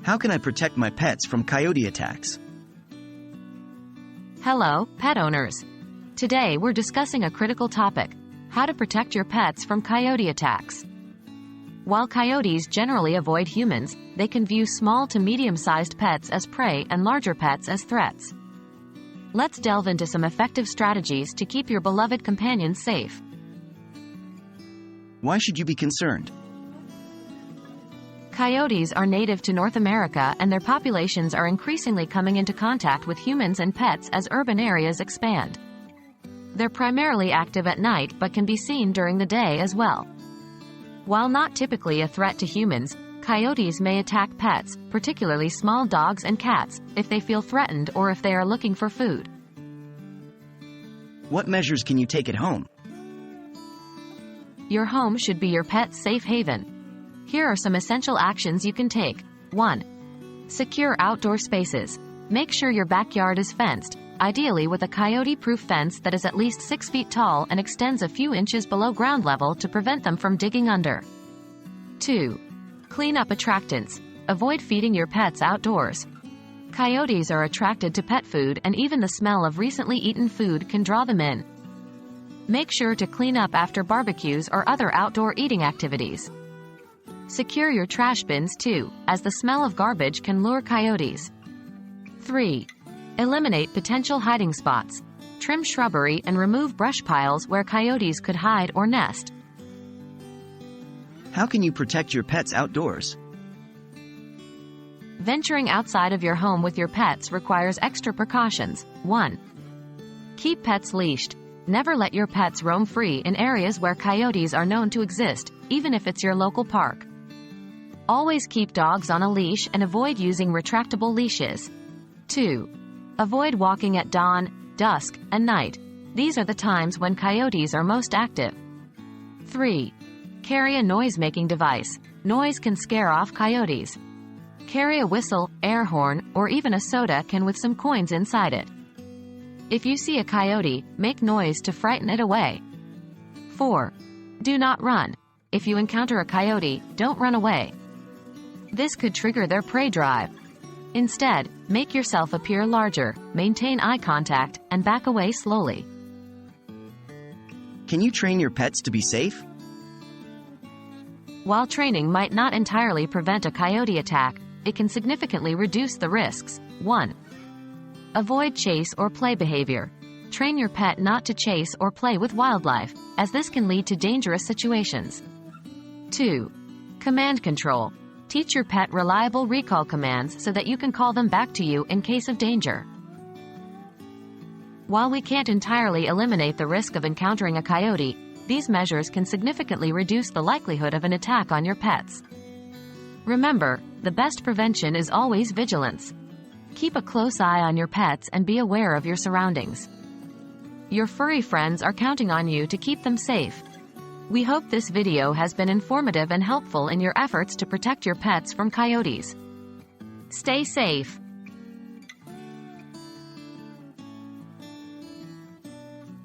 How can I protect my pets from coyote attacks? Hello, pet owners. Today we're discussing a critical topic: how to protect your pets from coyote attacks. While coyotes generally avoid humans, they can view small to medium-sized pets as prey and larger pets as threats. Let's delve into some effective strategies to keep your beloved companions safe. Why should you be concerned? Coyotes are native to North America, and their populations are increasingly coming into contact with humans and pets as urban areas expand. They're primarily active at night but can be seen during the day as well. While not typically a threat to humans, coyotes may attack pets, particularly small dogs and cats, if they feel threatened or if they are looking for food. What measures can you take at home? Your home should be your pet's safe haven. Here are some essential actions you can take. 1. Secure outdoor spaces. Make sure your backyard is fenced, ideally with a coyote-proof fence that is at least 6 feet tall and extends a few inches below ground level to prevent them from digging under. 2. Clean up attractants. Avoid feeding your pets outdoors. Coyotes are attracted to pet food, and even the smell of recently eaten food can draw them in. Make sure to clean up after barbecues or other outdoor eating activities. Secure your trash bins too, as the smell of garbage can lure coyotes. 3. Eliminate potential hiding spots. Trim shrubbery and remove brush piles where coyotes could hide or nest. How can you protect your pets outdoors? Venturing outside of your home with your pets requires extra precautions. 1. Keep pets leashed. Never let your pets roam free in areas where coyotes are known to exist, even if it's your local park. Always keep dogs on a leash and avoid using retractable leashes. 2. Avoid walking at dawn, dusk, and night. These are the times when coyotes are most active. 3. Carry a noise-making device. Noise can scare off coyotes. Carry a whistle, air horn, or even a soda can with some coins inside it. If you see a coyote, make noise to frighten it away. 4. Do not run. If you encounter a coyote, don't run away. This could trigger their prey drive. Instead, make yourself appear larger, maintain eye contact, and back away slowly. Can you train your pets to be safe? While training might not entirely prevent a coyote attack, it can significantly reduce the risks. 1. Avoid chase or play behavior. Train your pet not to chase or play with wildlife, as this can lead to dangerous situations. 2. Command control. Teach your pet reliable recall commands so that you can call them back to you in case of danger. While we can't entirely eliminate the risk of encountering a coyote, these measures can significantly reduce the likelihood of an attack on your pets. Remember, the best prevention is always vigilance. Keep a close eye on your pets and be aware of your surroundings. Your furry friends are counting on you to keep them safe. We hope this video has been informative and helpful in your efforts to protect your pets from coyotes. Stay safe.